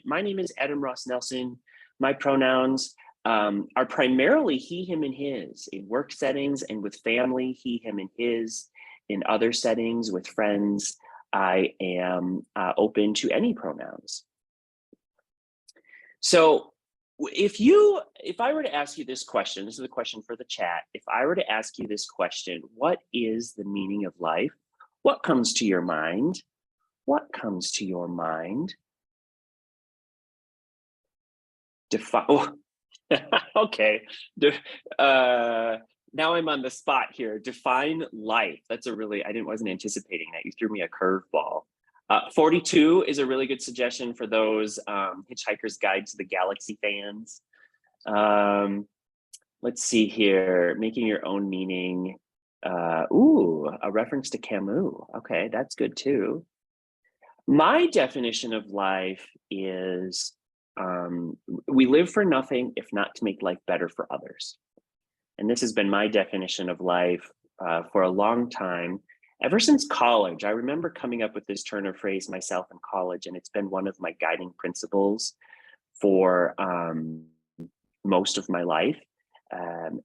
My name is Adam Ross Nelson. My pronouns are primarily he, him, and his in work settings and with family, he, him, and his. In other settings with friends, I am open to any pronouns. So if I were to ask you this question, this is a question for the chat. If I were to ask you this question, what is the meaning of life? What comes to your mind? What comes to your mind? Oh, okay. Now I'm on the spot here. Define life. That's wasn't anticipating that. You threw me a curveball. 42 is a really good suggestion for those Hitchhiker's Guide to the Galaxy fans. Let's see here. Making your own meaning. Ooh, a reference to Camus. Okay, that's good too. My definition of life is we live for nothing if not to make life better for others. And this has been my definition of life for a long time. Ever since college, I remember coming up with this turn of phrase myself in college, and it's been one of my guiding principles for most of my life.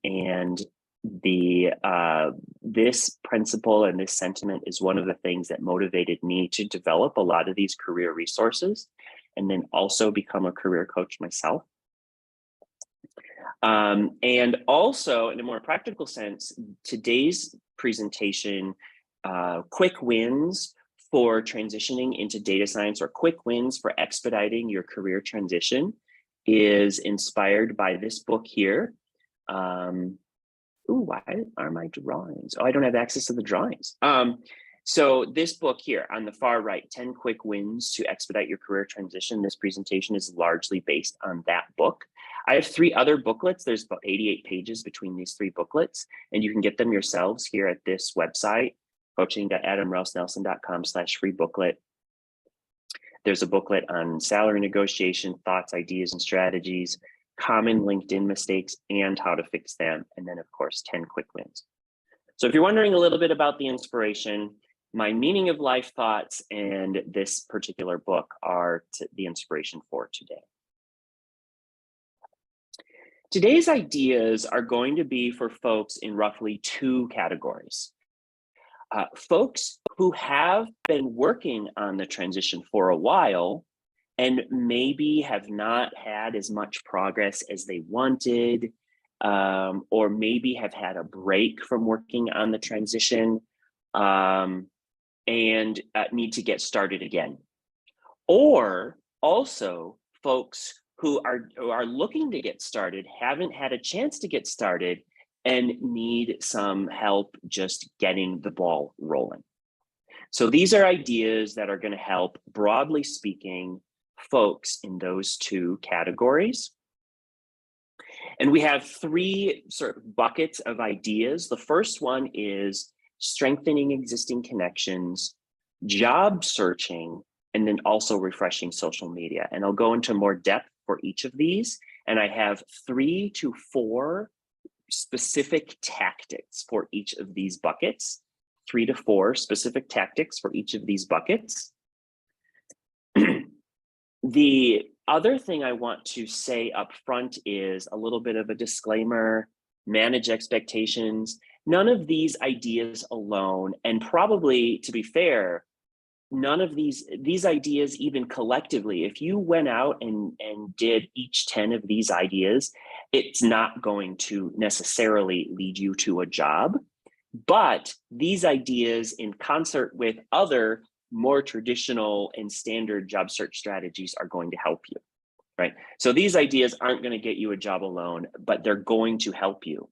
And this principle and this sentiment is one of the things that motivated me to develop a lot of these career resources and then also become a career coach myself. And also, in a more practical sense, today's presentation, quick wins for transitioning into data science or quick wins for expediting your career transition, is inspired by this book here. Ooh, why are my drawings? Oh, I don't have access to the drawings. So this book here on the far right, 10 Quick Wins to Expedite Your Career Transition. This presentation is largely based on that book. I have 3 other booklets. There's about 88 pages between these 3 booklets, and you can get them yourselves here at this website, coaching.adamrousnelson.com/free booklet. There's a booklet on salary negotiation, thoughts, ideas, and strategies, common LinkedIn mistakes, and how to fix them. And then, of course, 10 quick wins. So if you're wondering a little bit about the inspiration, my meaning of life thoughts and this particular book are the inspiration for today. Today's ideas are going to be for folks in roughly 2 categories. Folks who have been working on the transition for a while and maybe have not had as much progress as they wanted, or maybe have had a break from working on the transition and need to get started again. Or also folks who are looking to get started, haven't had a chance to get started, and need some help just getting the ball rolling. So these are ideas that are going to help, broadly speaking, folks in those 2 categories. And we have 3 sort of buckets of ideas. The first one is strengthening existing connections, job searching, and then also refreshing social media. And I'll go into more depth for each of these. And I have 3 to 4 specific tactics for each of these buckets. 3 to 4 specific tactics for each of these buckets. The other thing I want to say up front is a little bit of a disclaimer: manage expectations. None of these ideas alone, and probably, to be fair, none of these ideas even collectively, if you went out and did each 10 of these ideas, it's not going to necessarily lead you to a job. But these ideas, in concert with other more traditional and standard job search strategies, are going to help you, right? So these ideas aren't going to get you a job alone, but they're going to help you.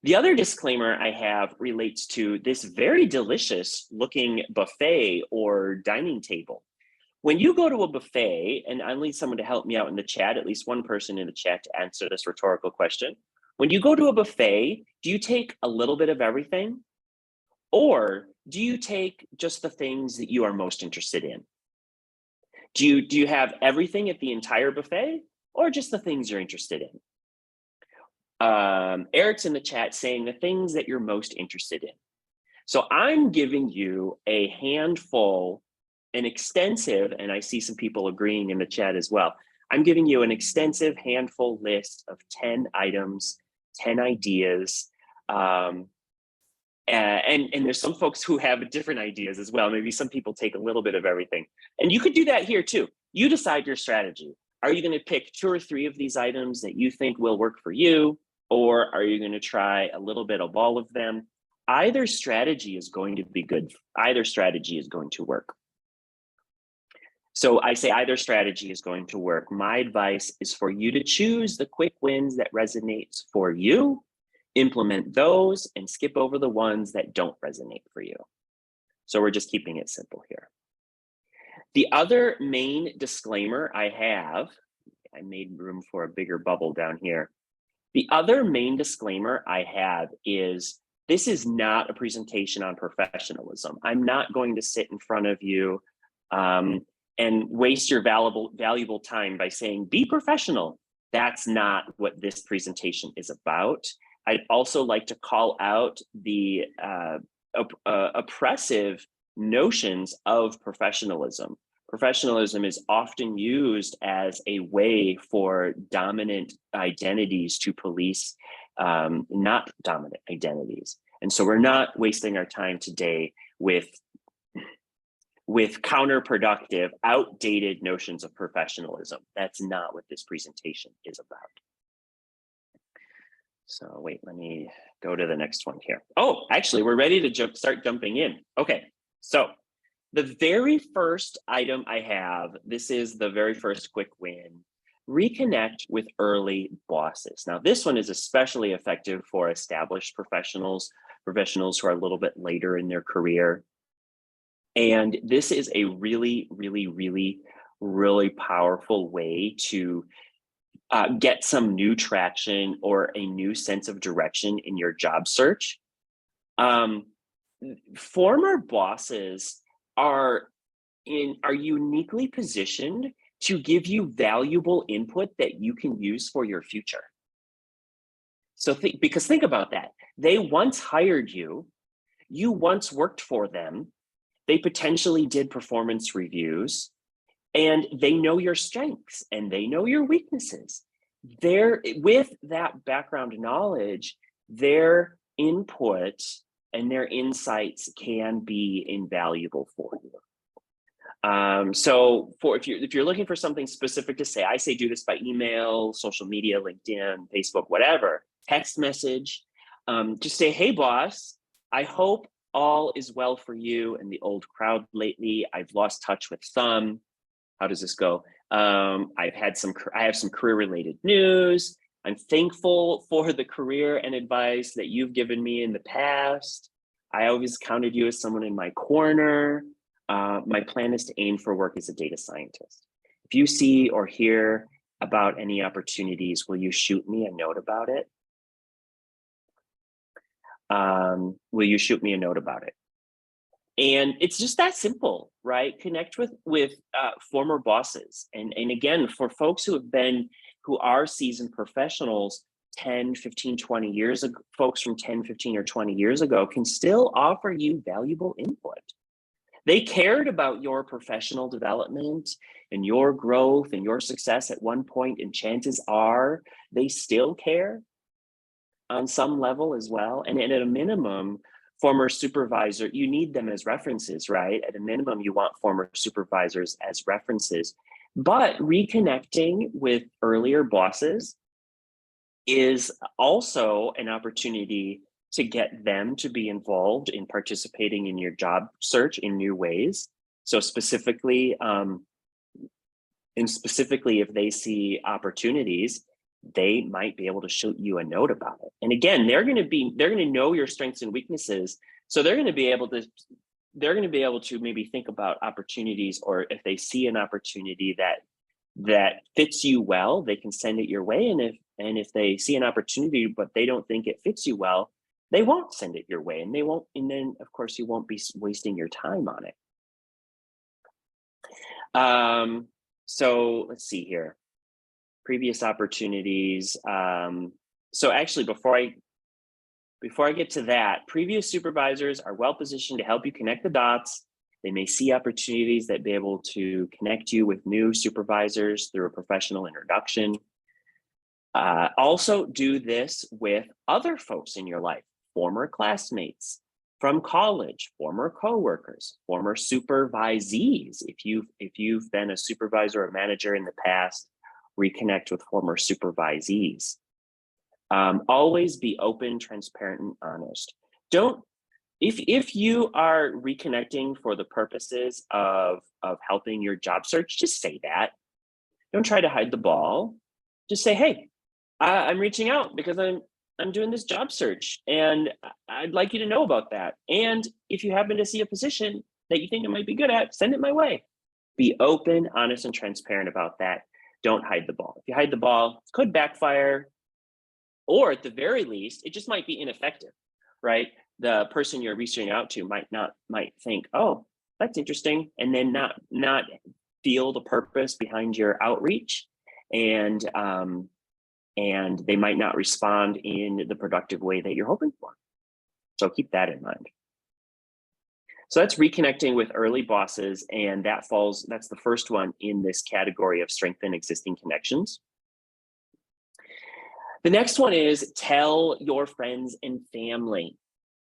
The other disclaimer I have relates to this very delicious looking buffet or dining table. When you go to a buffet, and I need someone to help me out in the chat, at least one person in the chat to answer this rhetorical question. When you go to a buffet, do you take a little bit of everything? Or do you take just the things that you are most interested in? Do you have everything at the entire buffet, or just the things you're interested in? Eric's in the chat saying the things that you're most interested in. So I'm giving you a handful an extensive, and I see some people agreeing in the chat as well, I'm giving you an extensive handful list of 10 items, 10 ideas. And there's some folks who have different ideas as well. Maybe some people take a little bit of everything. And you could do that here too. You decide your strategy. Are you going to pick 2 or 3 of these items that you think will work for you? Or are you going to try a little bit of all of them? Either strategy is going to be good. Either strategy is going to work. So I say either strategy is going to work. My advice is for you to choose the quick wins that resonates for you, implement those, and skip over the ones that don't resonate for you. So we're just keeping it simple here. The other main disclaimer I have, I made room for a bigger bubble down here. The other main disclaimer I have is this is not a presentation on professionalism. I'm not going to sit in front of you and waste your valuable time by saying, be professional. That's not what this presentation is about. I'd also like to call out the oppressive notions of professionalism. Professionalism is often used as a way for dominant identities to police not dominant identities. And so we're not wasting our time today with counterproductive, outdated notions of professionalism. That's not what this presentation is about. So wait, let me go to the next one here. Oh, actually, we're ready to start jumping in. Okay, so the very first item I have, this is the very first quick win, reconnect with early bosses. Now, this one is especially effective for established professionals who are a little bit later in their career. And this is a really, really, really, really powerful way to get some new traction or a new sense of direction in your job search. Former bosses are uniquely positioned to give you valuable input that you can use for your future. So because think about that. They once hired you, you once worked for them, they potentially did performance reviews, and they know your strengths and they know your weaknesses. With that background knowledge, their input and their insights can be invaluable for you. So if you're looking for something specific to say, I say do this by email, social media, LinkedIn, Facebook, whatever, text message, just say, hey boss, I hope all is well for you and the old crowd lately. I've lost touch with some. How does this go? I have some career related news. I'm thankful for the career and advice that you've given me in the past. I always counted you as someone in my corner. My plan is to aim for work as a data scientist. If you see or hear about any opportunities, will you shoot me a note about it? Will you shoot me a note about it? And it's just that simple, right? Connect with former bosses. And again, for folks who are seasoned professionals, 10, 15, 20 years ago, folks from 10, 15 or 20 years ago can still offer you valuable input. They cared about your professional development and your growth and your success at one point, and chances are they still care on some level as well. And at a minimum, former supervisor, you need them as references, right? At a minimum, you want former supervisors as references. But reconnecting with earlier bosses is also an opportunity to get them to be involved in participating in your job search in new ways. So specifically, if they see opportunities, they might be able to shoot you a note about it. And again, they're going to know your strengths and weaknesses. So they're going to be able to maybe think about opportunities, or if they see an opportunity that fits you well, they can send it your way. And if they see an opportunity, but they don't think it fits you well, they won't send it your way. And then of course you won't be wasting your time on it. So let's see here. Previous opportunities. So actually, before I get to that, previous supervisors are well positioned to help you connect the dots They may see opportunities that be able to connect you with new supervisors through a professional introduction. Also do this with other folks in your life, former classmates from college, former coworkers, former supervisees. If you've been a supervisor or manager in the past, reconnect with former supervisees. Always be open, transparent, and honest. If you are reconnecting for the purposes of helping your job search, just say that. Don't try to hide the ball. Just say, hey, I'm reaching out because I'm doing this job search and I'd like you to know about that. And if you happen to see a position that you think I might be good at, send it my way. Be open, honest, and transparent about that. Don't hide the ball. If you hide the ball, it could backfire, or at the very least, it just might be ineffective, right? The person you're reaching out to might think, oh, that's interesting, and then not feel the purpose behind your outreach, and they might not respond in the productive way that you're hoping for. So keep that in mind. So that's reconnecting with early bosses, and that's the first one in this category of strengthen existing connections. The next one is tell your friends and family.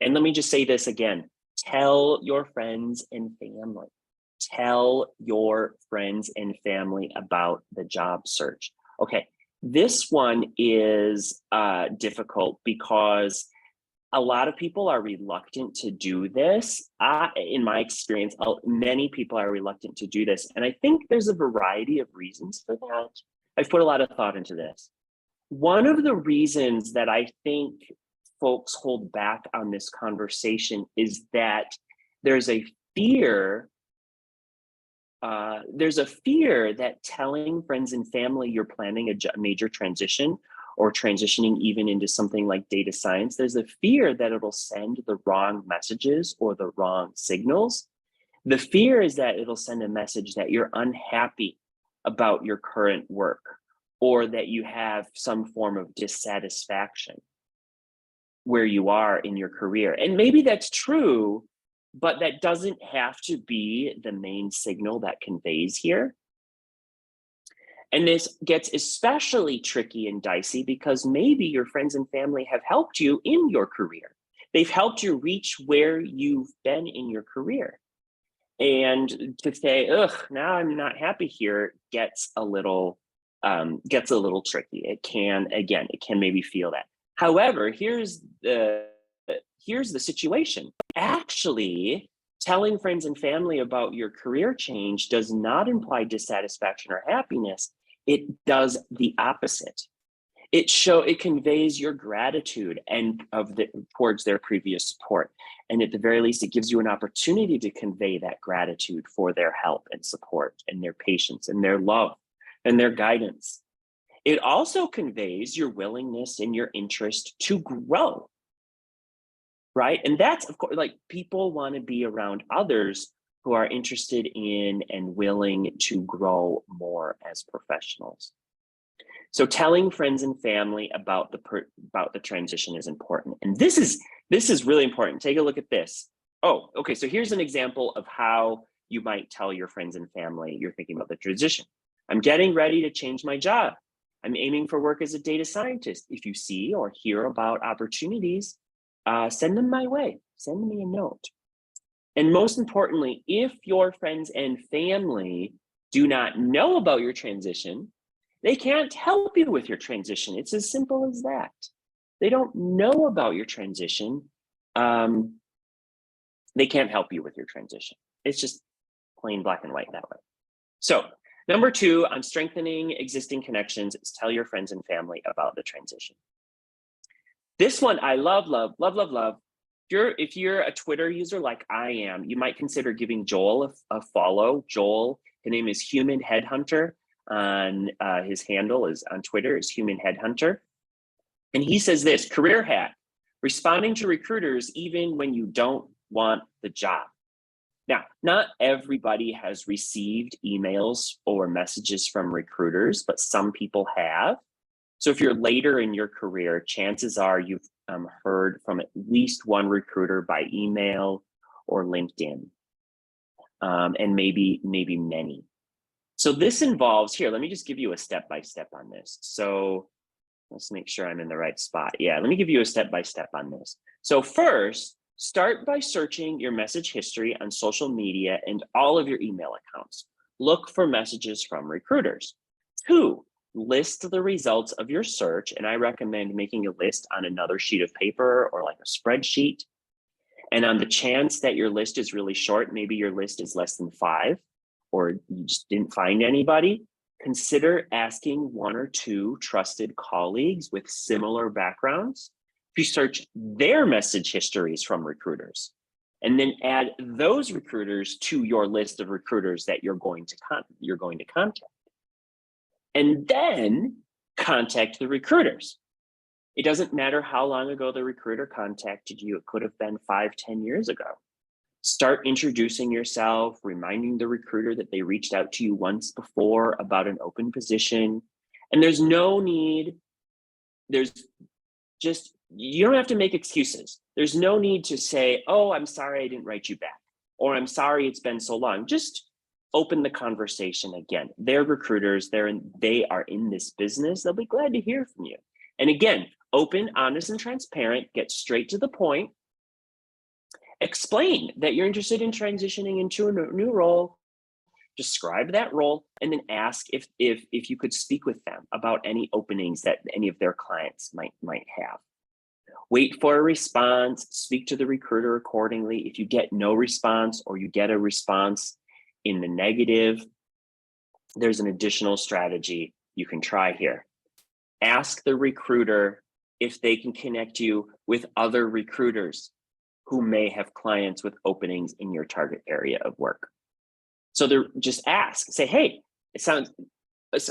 And let me just say this again, tell your friends and family. Tell your friends and family about the job search. Okay, this one is difficult because a lot of people are reluctant to do this. In my experience, many people are reluctant to do this. And I think there's a variety of reasons for that. I've put a lot of thought into this. One of the reasons that I think folks hold back on this conversation is that there's a fear that telling friends and family you're planning a major transition or transitioning even into something like data science, there's a fear that it'll send the wrong messages or the wrong signals. The fear is that it'll send a message that you're unhappy about your current work or that you have some form of dissatisfaction where you are in your career. And maybe that's true, but that doesn't have to be the main signal that conveys here. And this gets especially tricky and dicey because maybe your friends and family have helped you in your career. They've helped you reach where you've been in your career. And to say, ugh, now I'm not happy here gets a little tricky. It can maybe feel that. However, here's the situation. Actually, telling friends and family about your career change does not imply dissatisfaction or happiness. It does the opposite. It conveys your gratitude towards their previous support. And at the very least, it gives you an opportunity to convey that gratitude for their help and support and their patience and their love and their guidance. It also conveys your willingness and your interest to grow, right? And that's, of course, like people want to be around others who are interested in and willing to grow more as professionals. So telling friends and family about the transition is important. And this is really important. Take a look at this. Oh, okay, so here's an example of how you might tell your friends and family you're thinking about the transition. I'm getting ready to change my job. I'm aiming for work as a data scientist. If you see or hear about opportunities, send them my way. Send me a note. And most importantly, if your friends and family do not know about your transition, they can't help you with your transition. It's as simple as that. They don't know about your transition. They can't help you with your transition. It's just plain black and white that way. So number 2 on strengthening existing connections is tell your friends and family about the transition. This one I love, love, love, love, love. If you're a Twitter user like I am, you might consider giving Joel a follow. Joel, his name is Human Headhunter. His handle is on Twitter is Human Headhunter. And he says this, career hack, responding to recruiters even when you don't want the job. Now, not everybody has received emails or messages from recruiters, but some people have. So if you're later in your career, chances are you've heard from at least one recruiter by email or LinkedIn. and maybe many. So this involves here, let me just give you a step-by-step on this. So let's make sure I'm in the right spot. Yeah, let me give you a step-by-step on this. So first, start by searching your message history on social media and all of your email accounts. Look for messages from recruiters. 2, list the results of your search, and I recommend making a list on another sheet of paper or like a spreadsheet. And on the chance that your list is really short, maybe your list is less than 5, or you just didn't find anybody, consider asking 1 or 2 trusted colleagues with similar backgrounds to search their message histories from recruiters, and then add those recruiters to your list of recruiters that you're going to contact. And then contact the recruiters. It doesn't matter how long ago the recruiter contacted you. It could have been 5, 10 years ago. Start introducing yourself, reminding the recruiter that they reached out to you once before about an open position. And there's no need, you don't have to make excuses. There's no need to say, oh, I'm sorry I didn't write you back, or I'm sorry it's been so long. Just open the conversation again. They're recruiters, they are in this business. They'll be glad to hear from you. And again, open, honest, and transparent, get straight to the point. Explain that you're interested in transitioning into a new role, describe that role, and then ask if you could speak with them about any openings that any of their clients might have. Wait for a response, speak to the recruiter accordingly. If you get no response, or you get a response in the negative, there's an additional strategy you can try here. Ask the recruiter if they can connect you with other recruiters who may have clients with openings in your target area of work. So just ask, say, hey,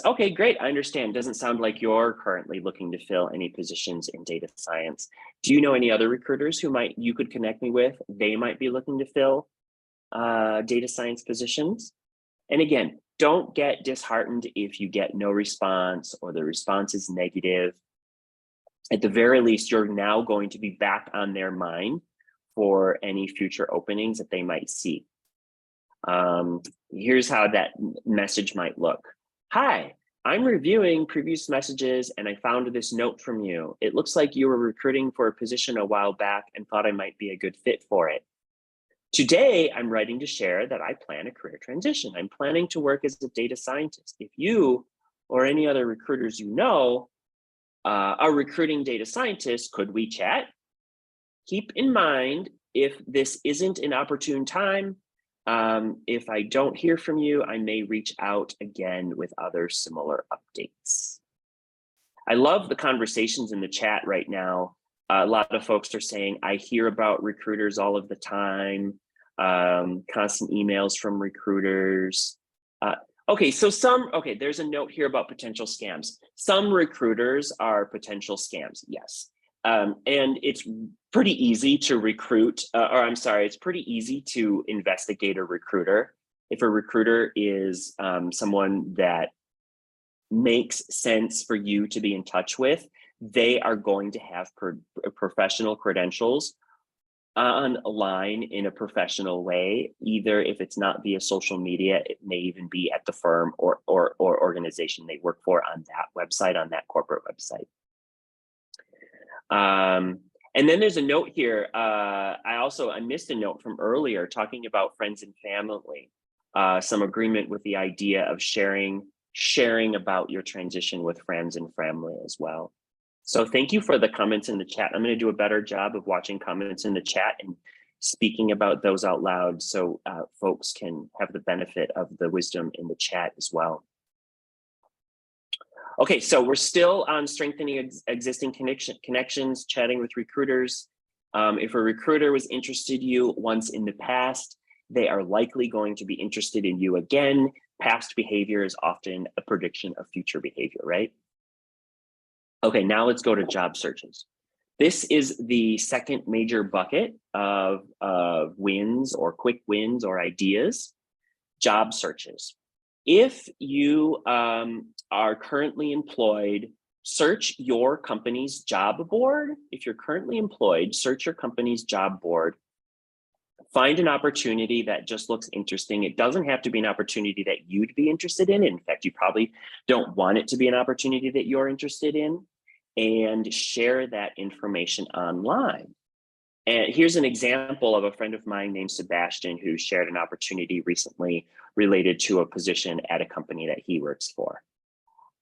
okay, great, I understand. Doesn't sound like you're currently looking to fill any positions in data science. Do you know any other recruiters who you could connect me with? They might be looking to fill data science positions. And again, don't get disheartened if you get no response or the response is negative. At the very least, you're now going to be back on their mind for any future openings that they might see. Here's how that message might look. Hi, I'm reviewing previous messages and I found this note from you. It looks like you were recruiting for a position a while back and thought I might be a good fit for it. Today, I'm writing to share that I plan a career transition. I'm planning to work as a data scientist. If you or any other recruiters you know are recruiting data scientists, could we chat? Keep in mind, if this isn't an opportune time, if I don't hear from you, I may reach out again with other similar updates. I love the conversations in the chat right now. A lot of folks are saying, I hear about recruiters all of the time, constant emails from recruiters. Okay, there's a note here about potential scams. Some recruiters are potential scams, yes. And it's pretty easy to it's pretty easy to investigate a recruiter. If a recruiter is someone that makes sense for you to be in touch with, they are going to have professional credentials online in a professional way. Either if it's not via social media, it may even be at the firm or organization they work for on that website, on that corporate website. And then there's a note here. I missed a note from earlier talking about friends and family, some agreement with the idea of sharing about your transition with friends and family as well. So thank you for the comments in the chat. I'm going to do a better job of watching comments in the chat and speaking about those out loud so folks can have the benefit of the wisdom in the chat as well. Okay, so we're still on strengthening existing connections, chatting with recruiters. If a recruiter was interested in you once in the past, they are likely going to be interested in you again. Past behavior is often a prediction of future behavior, right? Okay, now let's go to job searches. This is the second major bucket of wins or quick wins or ideas, job searches. If you are currently employed, search your company's job board. If you're currently employed, search your company's job board Find an opportunity that just looks interesting. It doesn't have to be an opportunity that you'd be interested in. In fact, you probably don't want it to be an opportunity that you're interested in, and share that information online. And here's an example of a friend of mine named Sebastian who shared an opportunity recently related to a position at a company that he works for.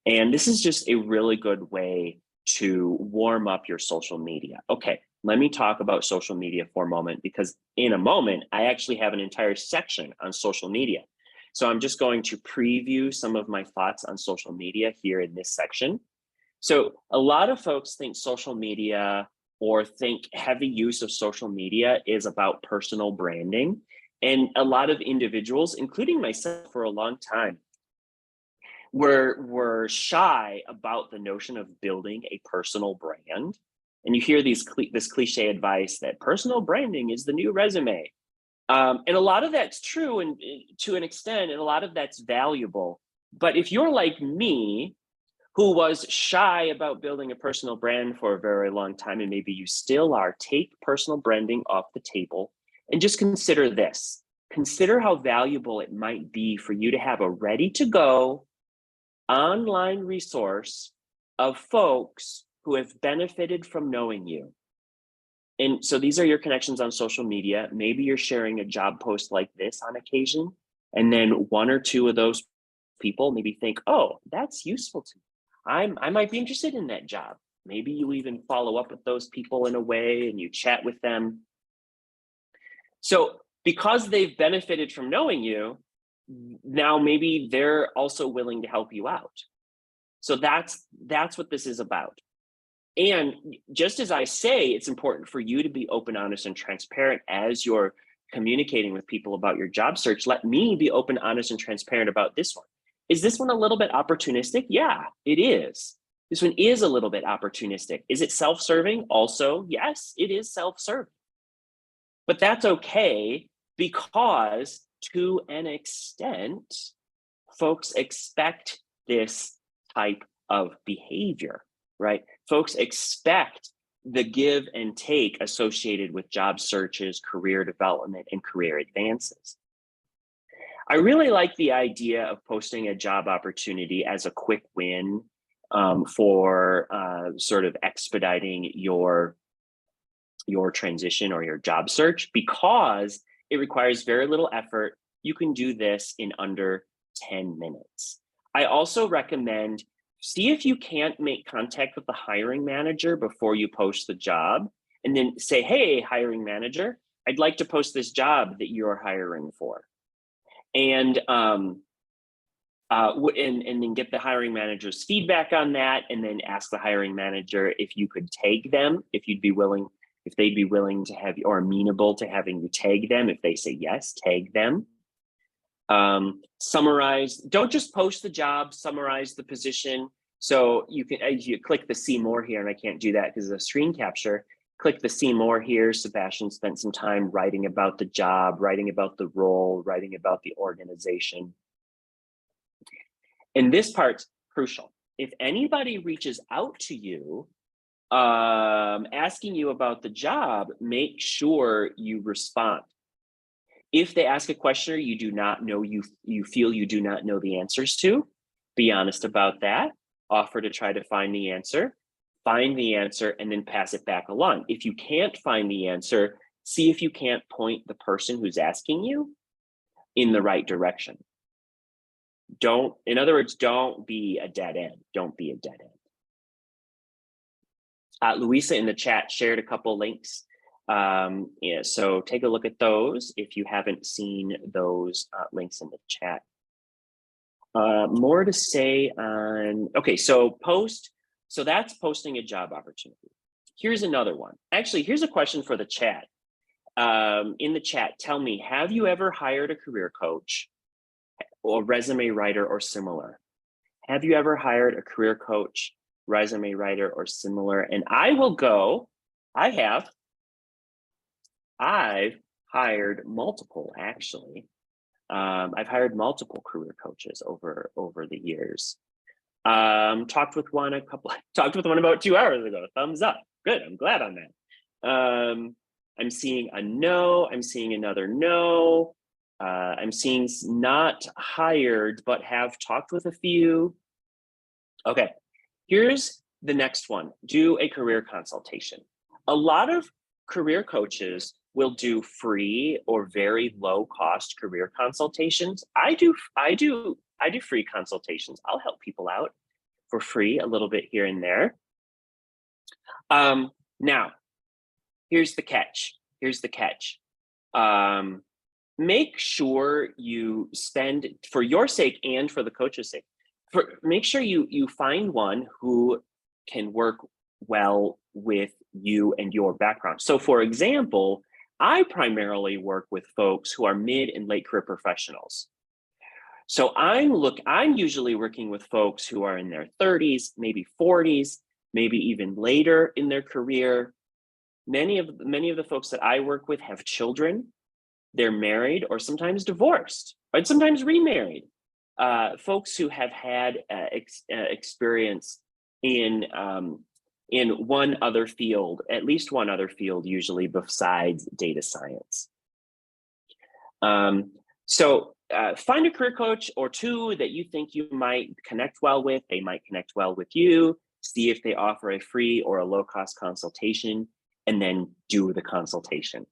And this is just a really good way to warm up your social media. Okay, let me talk about social media for a moment, because in a moment, I actually have an entire section on social media. So I'm just going to preview some of my thoughts on social media here in this section. So a lot of folks think social media or think heavy use of social media is about personal branding. And a lot of individuals, including myself for a long time, were shy about the notion of building a personal brand. And you hear this cliche advice that personal branding is the new resume. And a lot of that's true, and to an extent, and a lot of that's valuable. But if you're like me, who was shy about building a personal brand for a very long time, and maybe you still are, take personal branding off the table and just consider this. Consider how valuable it might be for you to have a ready-to-go online resource of folks who have benefited from knowing you. And so these are your connections on social media. Maybe you're sharing a job post like this on occasion, and then one or two of those people maybe think, oh, that's useful to me. I might be interested in that job. Maybe you even follow up with those people in a way and you chat with them. So because they've benefited from knowing you, now maybe they're also willing to help you out. So that's what this is about. And just as I say, it's important for you to be open, honest, and transparent as you're communicating with people about your job search. Let me be open, honest, and transparent about this one. Is this one a little bit opportunistic? Yeah, it is. This one is a little bit opportunistic. Is it self-serving? Also, yes, it is self-serving. But that's okay, because to an extent, folks expect this type of behavior, right? Folks expect the give and take associated with job searches, career development, and career advances. I really like the idea of posting a job opportunity as a quick win for sort of expediting your transition or your job search, because it requires very little effort. You can do this in under 10 minutes. I also recommend, see if you can't make contact with the hiring manager before you post the job, and then say, hey, hiring manager, I'd like to post this job that you're hiring for. And then get the hiring manager's feedback on that, and then ask the hiring manager if you could tag them, if they'd be willing to have you, or amenable to having you tag them. If they say yes, tag them. Summarize, don't just post the job, summarize the position. So you can, as you click the see more here, and I can't do that because of the screen capture, click the see more here. Sebastian spent some time writing about the job, writing about the role, writing about the organization. And this part's crucial. If anybody reaches out to you asking you about the job, make sure you respond. If they ask a question you do not know, you feel you do not know the answers to, be honest about that. Offer to try to find the answer, and then pass it back along. If you can't find the answer, see if you can't point the person who's asking you in the right direction. In other words, don't be a dead end. Don't be a dead end. Louisa in the chat shared a couple links. Yeah, so take a look at those if you haven't seen those links in the chat. More to say on, okay, so that's posting a job opportunity. Here's another one. Actually, here's a question for the chat. In the chat, tell me, have you ever hired a career coach or resume writer or similar? Have you ever hired a career coach, resume writer, or similar? And I will go, I've hired multiple, actually. I've hired multiple career coaches over the years. Talked with one about 2 hours ago. Thumbs up. Good, I'm glad on that. I'm seeing a no. I'm seeing another no. I'm seeing not hired, but have talked with a few. Okay, here's the next one. Do a career consultation. A lot of career coaches will do free or very low cost career consultations. I do free consultations. I'll help people out for free a little bit here and there. Now, here's the catch. Here's the catch. Make sure you spend, for your sake and for the coach's sake, make sure you find one who can work well with you and your background. So for example, I primarily work with folks who are mid and late career professionals. So I'm usually working with folks who are in their 30s, maybe 40s, maybe even later in their career. Many of the folks that I work with have children. They're married or sometimes divorced, and sometimes remarried. Folks who have had experience in one other field, at least one other field, usually besides data science. So find a career coach or two that you think you might connect well with. They might connect well with you. See if they offer a free or a low-cost consultation, and then do the consultation.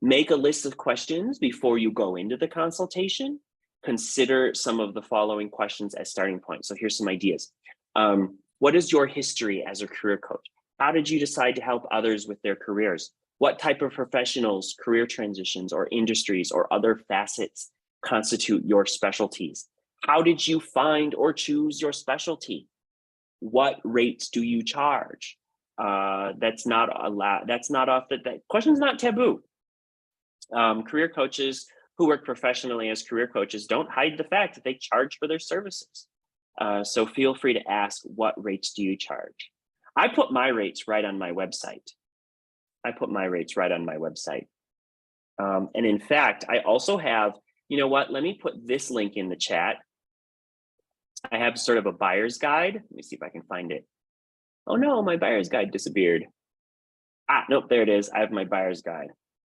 Make a list of questions before you go into the consultation. Consider some of the following questions as starting points. So here's some ideas. What is your history as a career coach? How did you decide to help others with their careers? What type of professionals, career transitions, or industries or other facets constitute your specialties? How did you find or choose your specialty? What rates do you charge? That's not allowed. That's not off that question's not taboo. Career coaches who work professionally as career coaches don't hide the fact that they charge for their services. So feel free to ask, what rates do you charge? I put my rates right on my website. And in fact, I also have, you know what, let me put this link in the chat. I have sort of a buyer's guide. Let me see if I can find it. Oh no, my buyer's guide disappeared. Nope, there it is. I have my buyer's guide.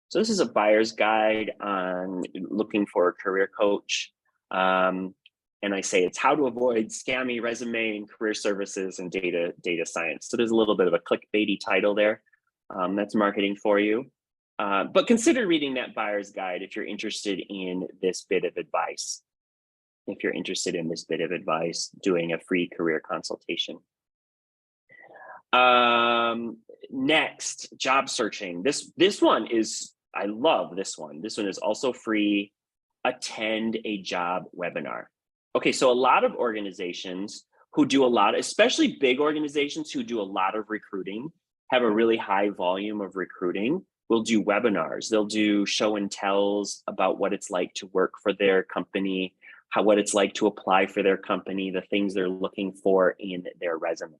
So this is a buyer's guide on looking for a career coach. And I say it's how to avoid scammy resume and career services and data science. So there's a little bit of a clickbaity title there. That's marketing for you. But consider reading that buyer's guide if you're interested in this bit of advice. Doing a free career consultation. Next, job searching. This one is, I love this one. This one is also free. Attend a job webinar. Okay, so a lot of organizations who do a lot, especially big organizations who do a lot of recruiting, have a really high volume of recruiting, will do webinars. They'll do show and tells about what it's like to work for their company, what it's like to apply for their company, the things they're looking for in their resumes.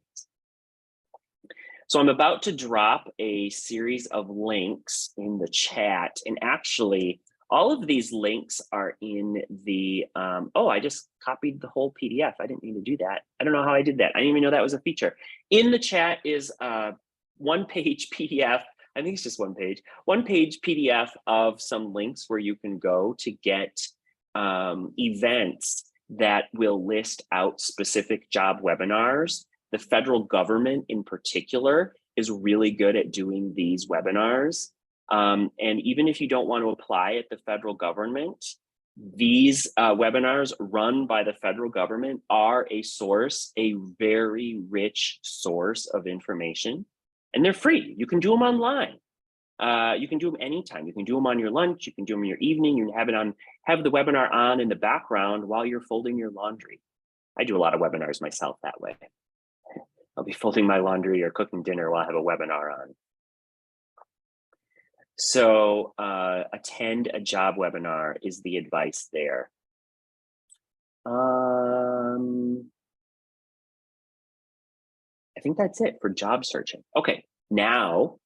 So I'm about to drop a series of links in the chat, and actually all of these links are in the, oh, I just copied the whole PDF. I didn't mean to do that. I don't know how I did that. I didn't even know that was a feature. In the chat is a one-page PDF. I think it's just one page PDF of some links where you can go to get events that will list out specific job webinars. The federal government in particular is really good at doing these webinars. And even if you don't want to apply at the federal government, these webinars run by the federal government are a very rich source of information, and they're free. You can do them online. You can do them anytime. You can do them on your lunch. You can do them in your evening. You can have the webinar on in the background while you're folding your laundry. I do a lot of webinars myself that way. I'll be folding my laundry or cooking dinner while I have a webinar on. So attend a job webinar is the advice there. I think that's it for job searching. Okay, now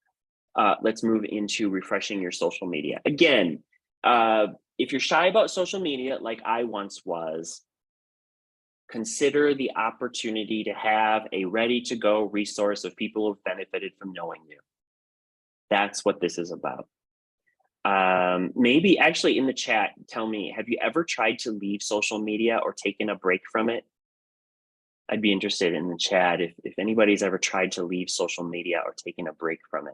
let's move into refreshing your social media. Again, if you're shy about social media, like I once was, consider the opportunity to have a ready-to-go resource of people who've benefited from knowing you. That's what this is about. Maybe actually in the chat, tell me, have you ever tried to leave social media or taken a break from it? I'd be interested in the chat if anybody's ever tried to leave social media or taken a break from it.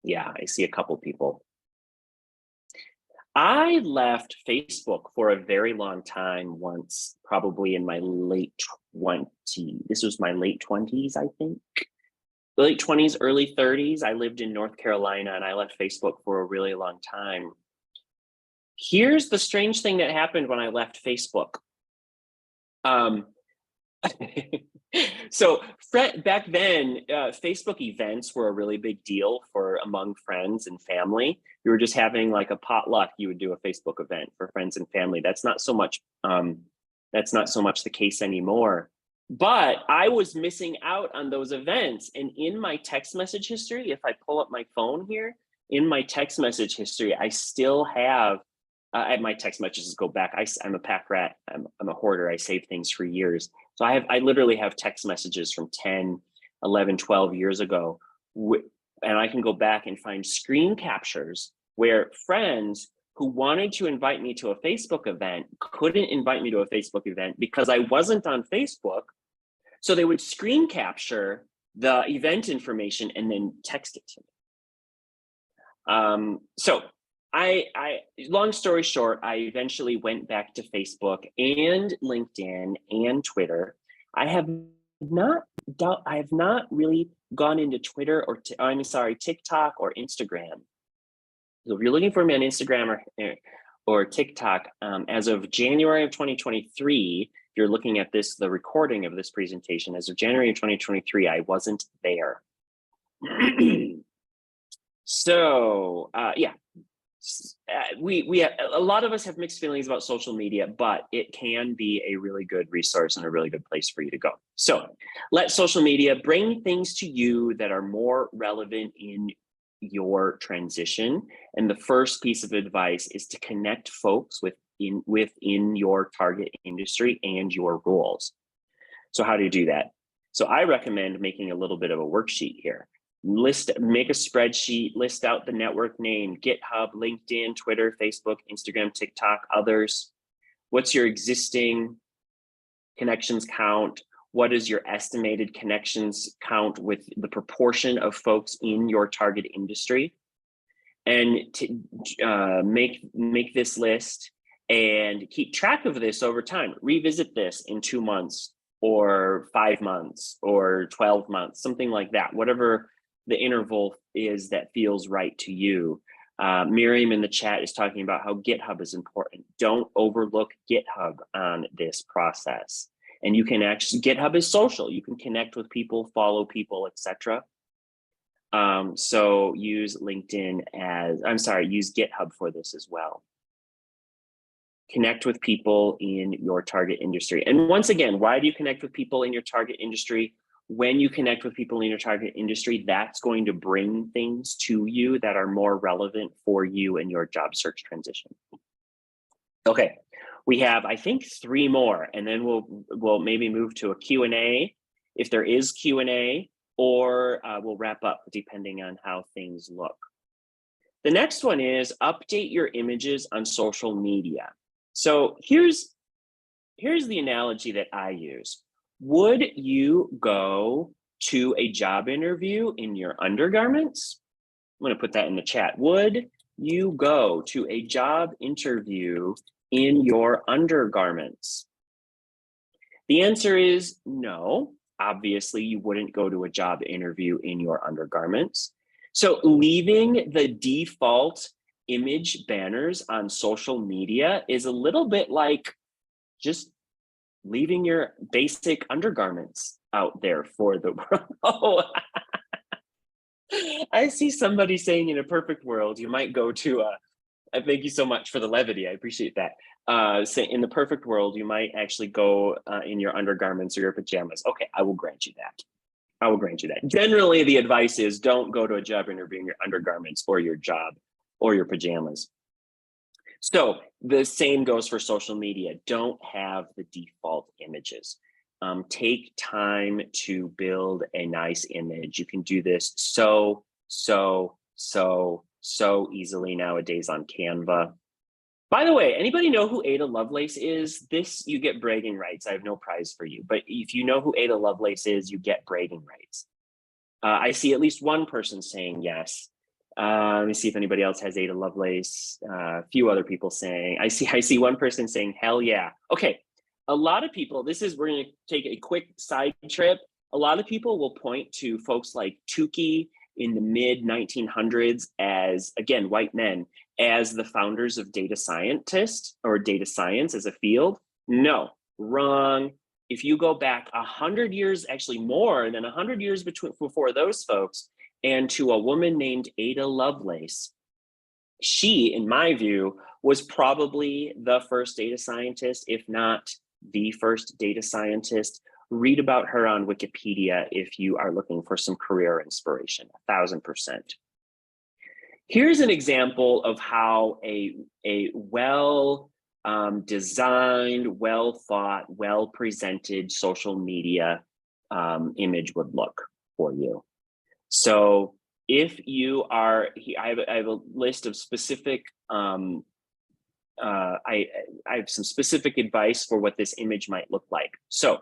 Yeah, I see a couple people. I left Facebook for a very long time once, probably in my late 20s. This was my late 20s, I think. Late 20s, early 30s. I lived in North Carolina and I left Facebook for a really long time. Here's the strange thing that happened when I left Facebook. So back then, Facebook events were a really big deal for among friends and family. You were just having like a potluck, you would do a Facebook event for friends and family. That's not so much the case anymore. But I was missing out on those events. And in my text message history, if I pull up my phone here, in my text message history, I still have my text messages go back. I'm a pack rat. I'm a hoarder. I save things for years. So I literally have text messages from 10, 11, 12 years ago. And I can go back and find screen captures where friends who wanted to invite me to a Facebook event couldn't invite me to a Facebook event because I wasn't on Facebook. So they would screen capture the event information and then text it to me. So long story short, I eventually went back to Facebook and LinkedIn and Twitter. I have not really gone into Twitter or TikTok or Instagram. So if you're looking for me on Instagram or TikTok, as of January of 2023, if you're looking at the recording of this presentation, as of January of 2023, I wasn't there. So yeah. We a lot of us have mixed feelings about social media, but it can be a really good resource and a really good place for you to go. So let social media bring things to you that are more relevant in your transition. And the first piece of advice is to connect folks within your target industry and your roles. So how do you do that? So I recommend making a little bit of a worksheet here. Make a spreadsheet, list out the network name, GitHub, LinkedIn, Twitter, Facebook, Instagram, TikTok, others. What's your existing connections count? What is your estimated connections count with the proportion of folks in your target industry? And to make this list and keep track of this over time. Revisit this in 2 months or 5 months or 12 months, something like that, whatever the interval is that feels right to you. Miriam in the chat is talking about how GitHub is important. Don't overlook GitHub on this process. And you can actually, GitHub is social. You can connect with people, follow people, etc. So use use GitHub for this as well. Connect with people in your target industry. And once again, why do you connect with people in your target industry? When you connect with people in your target industry, that's going to bring things to you that are more relevant for you and your job search transition. Okay, we have, I think, 3 more, and then we'll maybe move to a Q&A if there is Q&A, or we'll wrap up depending on how things look. The next one is update your images on social media. So here's the analogy that I use. Would you go to a job interview in your undergarments? I'm going to put that in the chat. Would you go to a job interview in your undergarments? The answer is no. Obviously, you wouldn't go to a job interview in your undergarments. So leaving the default image banners on social media is a little bit like just leaving your basic undergarments out there for the world. Oh, I see somebody saying in a perfect world, you might go to thank you so much for the levity. I appreciate that. Say in the perfect world, you might actually go in your undergarments or your pajamas. Okay, I will grant you that. I will grant you that. Generally, the advice is don't go to a job interview in your undergarments or your job or your pajamas. So the same goes for social media. Don't have the default images. take time to build a nice image. You can do this so easily nowadays on Canva. By the way, anybody know who Ada Lovelace is? This, you get bragging rights. I have no prize for you, but if you know who Ada Lovelace is, you get bragging rights. I see at least one person saying yes. Let me see if anybody else has Ada Lovelace. A few other people saying, I see one person saying, hell yeah. Okay, a lot of people, we're gonna take a quick side trip. A lot of people will point to folks like Tukey in the mid 1900s as, again, white men, as the founders of data scientists or data science as a field. No, wrong. If you go back 100 years, actually more than 100 years before those folks, and to a woman named Ada Lovelace, she, in my view, was probably the first data scientist, if not the first data scientist. Read about her on Wikipedia if you are looking for some career inspiration, 1000%. Here's an example of how a well designed, well thought, well presented social media image would look for you. So if you are, I have a list of specific, I have some specific advice for what this image might look like. So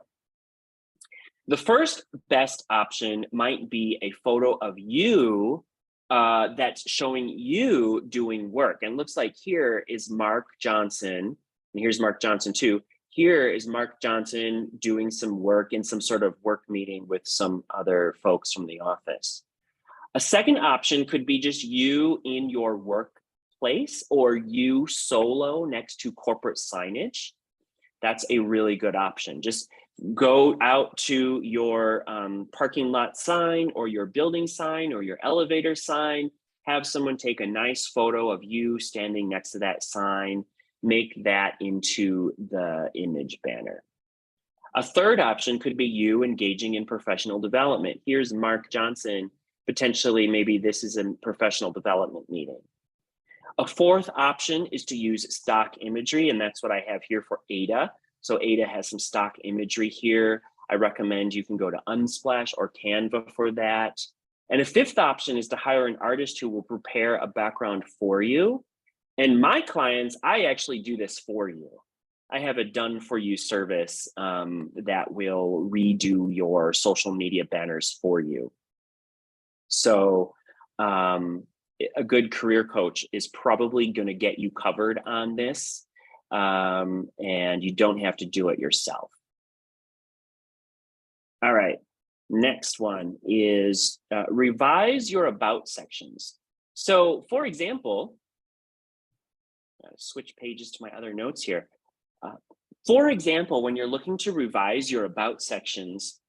the first best option might be a photo of you that's showing you doing work. And looks like here is Mark Johnson, and here's Mark Johnson too. Here is Mark Johnson doing some work in some sort of work meeting with some other folks from the office. A second option could be just you in your workplace or you solo next to corporate signage. That's a really good option. Just go out to your parking lot sign or your building sign or your elevator sign, have someone take a nice photo of you standing next to that sign, make that into the image banner. A third option could be you engaging in professional development. Here's Mark Johnson, potentially maybe this is a professional development meeting. A fourth option is to use stock imagery, and that's what I have here for Ada. So Ada has some stock imagery here. I recommend you can go to Unsplash or Canva for that. And a fifth option is to hire an artist who will prepare a background for you. And my clients, I actually do this for you. I have a done for you service that will redo your social media banners for you. So a good career coach is probably going to get you covered on this. And you don't have to do it yourself. All right, next one is revise your about sections. So for example, switch pages to my other notes here. For example, when you're looking to revise your about sections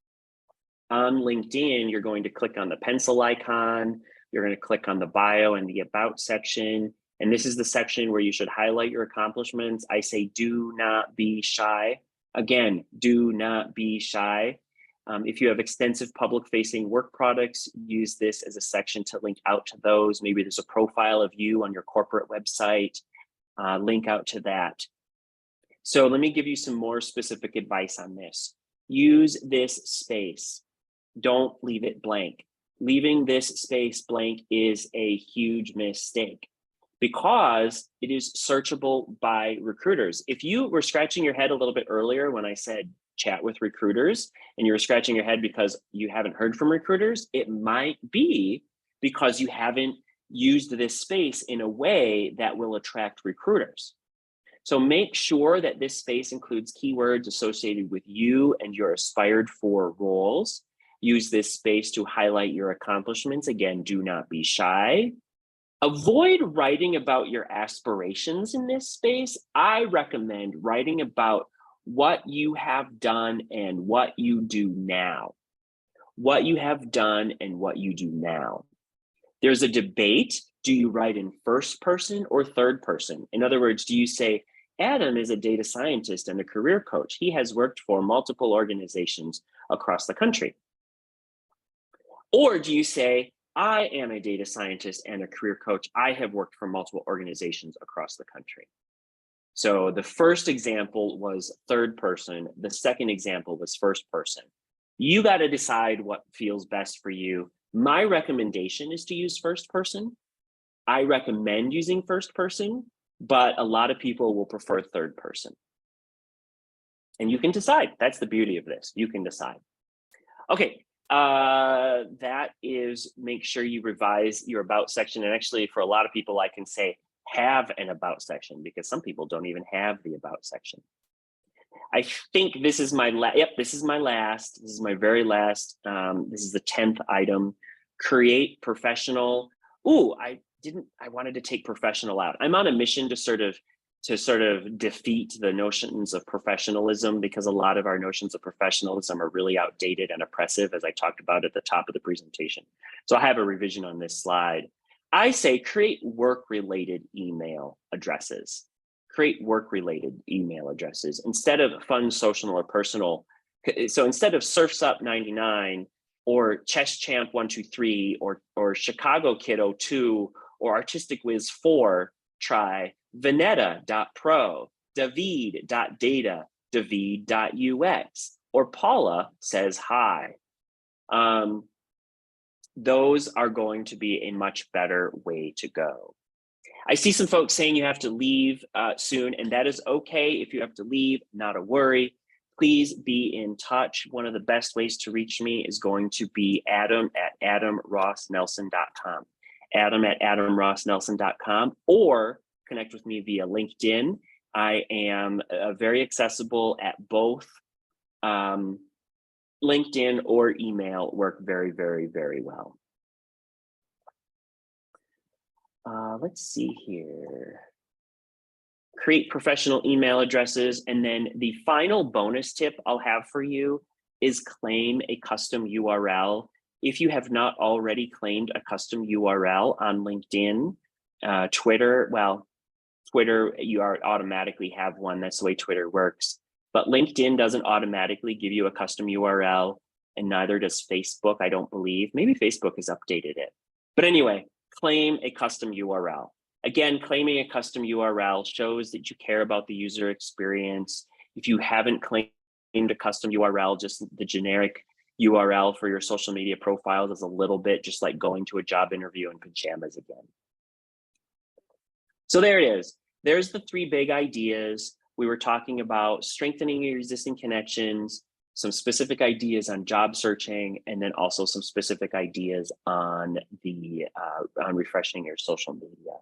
on LinkedIn, you're going to click on the pencil icon, you're going to click on the bio and the about section. And this is the section where you should highlight your accomplishments. I say, do not be shy. Again, do not be shy. If you have extensive public-facing work products, use this as a section to link out to those. Maybe there's a profile of you on your corporate website, link out to that. So let me give you some more specific advice on this. Use this space. Don't leave it blank. Leaving this space blank is a huge mistake, because it is searchable by recruiters. If you were scratching your head a little bit earlier when I said chat with recruiters, and you were scratching your head because you haven't heard from recruiters, it might be because you haven't used this space in a way that will attract recruiters. So make sure that this space includes keywords associated with you and your aspired for roles. Use this space to highlight your accomplishments. Again, do not be shy. Avoid writing about your aspirations in this space. I recommend writing about what you have done and what you do now. What you have done and what you do now. There's a debate. Do you write in first person or third person? In other words, do you say, Adam is a data scientist and a career coach. He has worked for multiple organizations across the country. Or do you say, I am a data scientist and a career coach. I have worked for multiple organizations across the country. So the first example was third person. The second example was first person. You got to decide what feels best for you. My recommendation is to use first person. I recommend using first person, but a lot of people will prefer third person. And you can decide. That's the beauty of this. You can decide. Okay, that is, make sure you revise your about section. And actually, for a lot of people, I can say have an about section, because some people don't even have the about section. I think this is my this is my last. This is my very last. This is the 10th item. Create professional. Ooh, I wanted to take professional out. I'm on a mission to sort of defeat the notions of professionalism, because a lot of our notions of professionalism are really outdated and oppressive, as I talked about at the top of the presentation. So I have a revision on this slide. I say create work-related email addresses. Create work-related email addresses instead of fun, social, or personal. So instead of Surf's Up 99 or Chess Champ 123 or Chicago Kid 02 or Artistic Whiz 4, try Veneta.pro, David.data, David.ux, or Paula says hi. Those are going to be a much better way to go. I see some folks saying you have to leave soon, and that is okay. If you have to leave, not a worry. Please be in touch. One of the best ways to reach me is going to be adam@adamrossnelson.com. adam@adamrossnelson.com, or connect with me via LinkedIn. I am very accessible at both. LinkedIn or email work very, very, very well. Let's see here. Create professional email addresses. And then the final bonus tip I'll have for you is claim a custom URL. If you have not already claimed a custom URL on LinkedIn, Twitter, well, Twitter, you automatically have one. That's the way Twitter works. But LinkedIn doesn't automatically give you a custom URL, and neither does Facebook, I don't believe. Maybe Facebook has updated it. But anyway, claim a custom URL. Again, claiming a custom URL shows that you care about the user experience. If you haven't claimed a custom URL, just the generic URL for your social media profiles is a little bit just like going to a job interview in pajamas again. So there it is. There's the 3 big ideas. We were talking about strengthening your existing connections, some specific ideas on job searching, and then also some specific ideas on the on refreshing your social media.